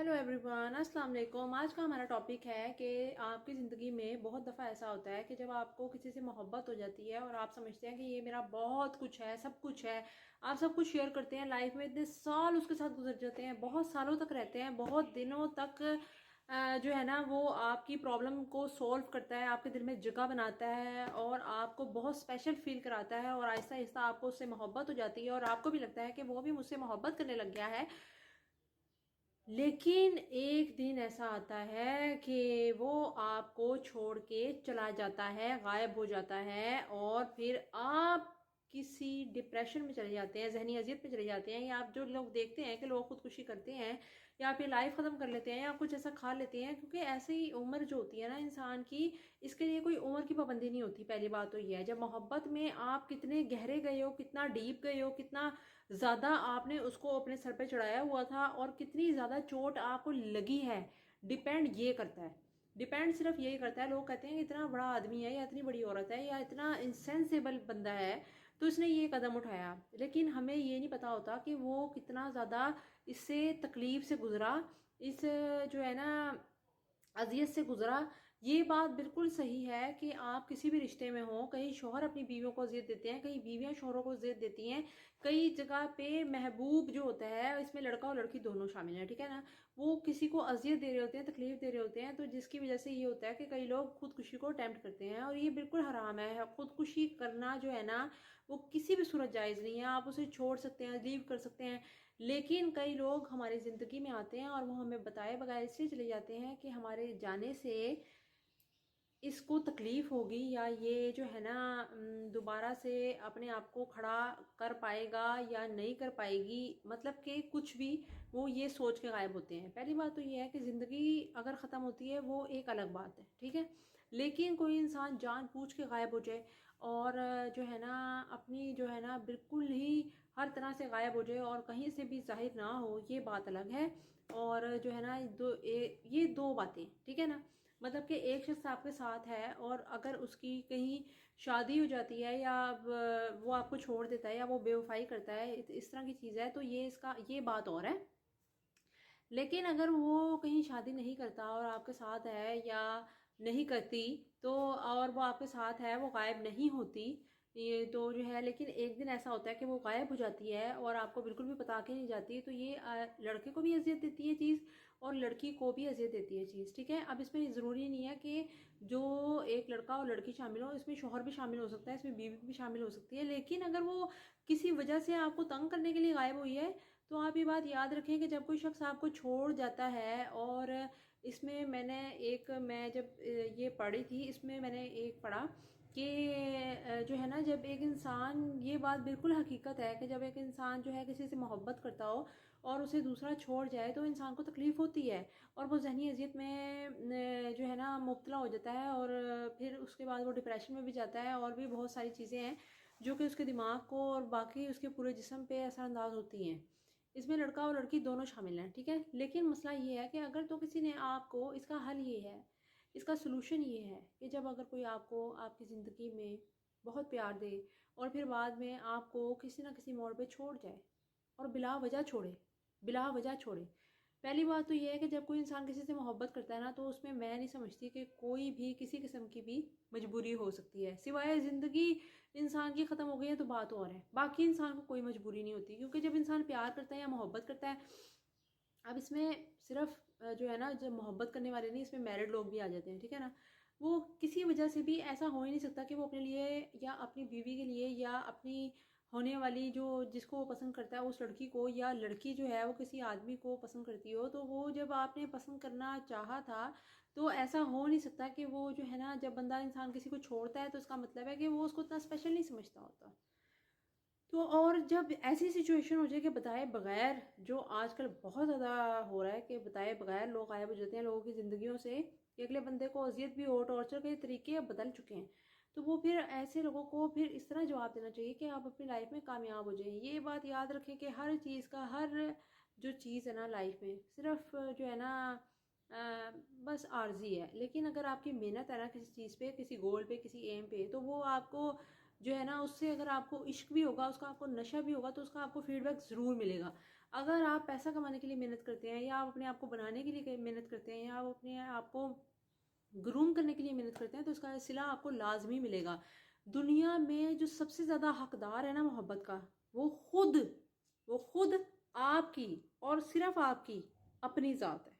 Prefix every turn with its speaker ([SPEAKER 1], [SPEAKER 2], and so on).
[SPEAKER 1] Hello everyone, अस्सलाम वालेकुम। आज का हमारा टॉपिक है कि आपकी ज़िंदगी में बहुत दफ़ा ऐसा होता है कि जब आपको किसी से मोहब्बत हो जाती है और आप समझते हैं कि ये मेरा बहुत कुछ है, सब कुछ है, आप सब कुछ शेयर करते हैं लाइफ में, इतने साल उसके साथ गुजर जाते हैं, बहुत सालों तक रहते हैं, बहुत दिनों तक जो है ना वो आपकी प्रॉब्लम को सॉल्व करता है, आपके दिल में जगह बनाता है और आपको बहुत स्पेशल फील कराता है और आहिस्ता आहिस्ता आपको उससे मोहब्बत हो जाती है और आपको भी लगता है कि वो भी मुझसे मोहब्बत करने लग गया है। लेकिन एक दिन ऐसा आता है कि वो आपको छोड़ के चला जाता है, गायब हो जाता है और फिर आप किसी डिप्रेशन में चले जाते हैं, जहनी अजियत में चले जाते हैं, या आप जो लोग देखते हैं कि लोग खुदकुशी करते हैं या फिर लाइफ ख़त्म कर लेते हैं या कुछ ऐसा खा लेते हैं, क्योंकि ऐसे ही उम्र जो होती है ना इंसान की, इसके लिए कोई उम्र की पाबंदी नहीं होती। पहली बात तो ये है, जब मोहब्बत में आप कितने गहरे गए हो, कितना डीप गए हो, कितना ज़्यादा आपने उसको अपने सर पे चढ़ाया हुआ था और कितनी ज़्यादा चोट आपको लगी है, डिपेंड ये करता है। डिपेंड सिर्फ यही करता है, लोग कहते हैं कि इतना बड़ा आदमी है या इतनी बड़ी औरत है या इतना इंसेंसिबल बंदा है तो इसने ये कदम उठाया, लेकिन हमें ये नहीं पता होता कि वो कितना ज़्यादा इससे तकलीफ से गुजरा, इस जो है ना अजियत से गुजरा। ये बात बिल्कुल सही है कि आप किसी भी रिश्ते में हो, कहीं शौहर अपनी बीवियों को अजियत देते हैं, कहीं बीवियां शौहरों को अजियत देती हैं, कई जगह पे महबूब जो होता है इसमें लड़का और लड़की दोनों शामिल हैं, ठीक है ना, वो किसी को अजियत दे रहे होते हैं, तकलीफ दे रहे होते हैं, तो जिसकी वजह से ये होता है कि कई लोग खुदकुशी को अटेम्प्ट करते हैं और ये बिल्कुल हराम है। खुदकुशी करना जो है ना वो किसी भी सूरत जायज़ नहीं है, आप उसे छोड़ सकते हैं, लीव कर सकते हैं, लेकिन कई लोग हमारी ज़िंदगी में आते हैं और वो हमें बताए बगैर इसलिए चले जाते हैं कि हमारे जाने से इसको तकलीफ़ होगी या ये जो है ना दोबारा से अपने आप को खड़ा कर पाएगा या नहीं कर पाएगी, मतलब कि कुछ भी वो ये सोच के गायब होते हैं। पहली बात तो ये है कि ज़िंदगी अगर ख़त्म होती है वो एक अलग बात है, ठीक है, लेकिन कोई इंसान जानबूझ के गायब हो जाए और जो है ना अपनी जो है ना बिल्कुल ही हर तरह से गायब हो जाए और कहीं से भी ज़ाहिर ना हो, ये बात अलग है। और जो है ना ये दो बातें, ठीक है ना, मतलब कि एक शख्स आपके साथ है और अगर उसकी कहीं शादी हो जाती है या वो आपको छोड़ देता है या वो बेवफाई करता है, इस तरह की चीज़ है, तो ये बात और है। लेकिन अगर वो कहीं शादी नहीं करता और आपके साथ है या नहीं करती, तो और वो आपके साथ है, वो गायब नहीं होती, ये तो जो है, लेकिन एक दिन ऐसा होता है कि वो गायब हो जाती है और आपको बिल्कुल भी बता के नहीं जाती, तो ये लड़के को भी अजियत देती है चीज़ और लड़की को भी अजियत देती है चीज़, ठीक है। अब इसमें ज़रूरी नहीं है कि जो एक लड़का और लड़की शामिल हो, इसमें शौहर भी शामिल हो सकता है, इसमें बीवी भी शामिल हो सकती है, लेकिन अगर वो किसी वजह से आपको तंग करने के लिए गायब हुई है, तो आप ये बात याद रखें कि जब कोई शख्स आपको छोड़ जाता है, और इसमें मैं जब ये पढ़ी थी, इसमें मैंने एक पढ़ा कि जो है ना, जब एक इंसान, ये बात बिल्कुल हकीकत है कि जब एक इंसान जो है किसी से मोहब्बत करता हो और उसे दूसरा छोड़ जाए तो इंसान को तकलीफ़ होती है और वो जहनी अजियत में जो है ना मुब्तला हो जाता है और फिर उसके बाद वो डिप्रेशन में भी जाता है और भी बहुत सारी चीज़ें हैं जो कि उसके दिमाग को और बाकी उसके पूरे जिस्म पे असरअंदाज होती हैं। इसमें लड़का और लड़की दोनों शामिल हैं, ठीक है, लेकिन मसला ये है कि अगर तो किसी ने आपको, इसका हल ये है, इसका सलूशन ये है कि जब अगर कोई आपको आपकी ज़िंदगी में बहुत प्यार दे और फिर बाद में आपको किसी ना किसी मोड़ पे छोड़ जाए और बिला वजह छोड़े, बिला वजह छोड़े। पहली बात तो ये है कि जब कोई इंसान किसी से मोहब्बत करता है ना, तो उसमें मैं नहीं समझती कि कोई भी किसी किस्म की भी मजबूरी हो सकती है, सिवाय ज़िंदगी इंसान की ख़त्म हो गई है तो बात और है, बाकी इंसान को कोई मजबूरी नहीं होती, क्योंकि जब इंसान प्यार करता है या मोहब्बत करता है, अब इसमें सिर्फ जो है ना, जब मोहब्बत करने वाले नहीं, इसमें मैरिड लोग भी आ जाते हैं, ठीक है ना, वो किसी वजह से भी ऐसा हो ही नहीं सकता कि वो अपने लिए या अपनी बीवी के लिए या अपनी होने वाली जो जिसको वो पसंद करता है उस लड़की को, या लड़की जो है वो किसी आदमी को पसंद करती हो, तो वो जब आपने पसंद करना चाहा था तो ऐसा हो नहीं सकता कि वो जो है ना, जब बंदा इंसान किसी को छोड़ता है तो इसका मतलब है कि वो उसको इतना स्पेशल नहीं समझता होता। तो और जब ऐसी सिचुएशन हो जाए कि बताए बगैर, जो आजकल बहुत ज़्यादा हो रहा है कि बताए बगैर लोग गायब हो जाते हैं लोगों की ज़िंदगियों से, कि अगले बंदे को अजियत भी हो, टॉर्चर के तरीके अब बदल चुके हैं, तो वो फिर ऐसे लोगों को फिर इस तरह जवाब देना चाहिए कि आप अपनी लाइफ में कामयाब हो जाएं। ये बात याद रखें कि हर चीज़ का, हर जो चीज़ है ना लाइफ में, सिर्फ जो है ना बस आर्जी है, लेकिन अगर आपकी मेहनत है ना किसी चीज़ पे, किसी गोल पे, किसी एम पे, तो वो आपको जो है ना, उससे अगर आपको इश्क भी होगा, उसका आपको नशा भी होगा, तो उसका आपको फीडबैक ज़रूर मिलेगा। اگر آپ پیسہ کمانے کے لیے محنت کرتے ہیں، یا آپ اپنے آپ کو بنانے کے لیے محنت کرتے ہیں، یا آپ اپنے آپ کو گروم کرنے کے لیے محنت کرتے ہیں، تو اس کا صلہ آپ کو لازمی ملے گا۔ دنیا میں جو سب سے زیادہ حقدار ہے نا محبت کا، وہ خود آپ کی اور صرف آپ کی اپنی ذات ہے۔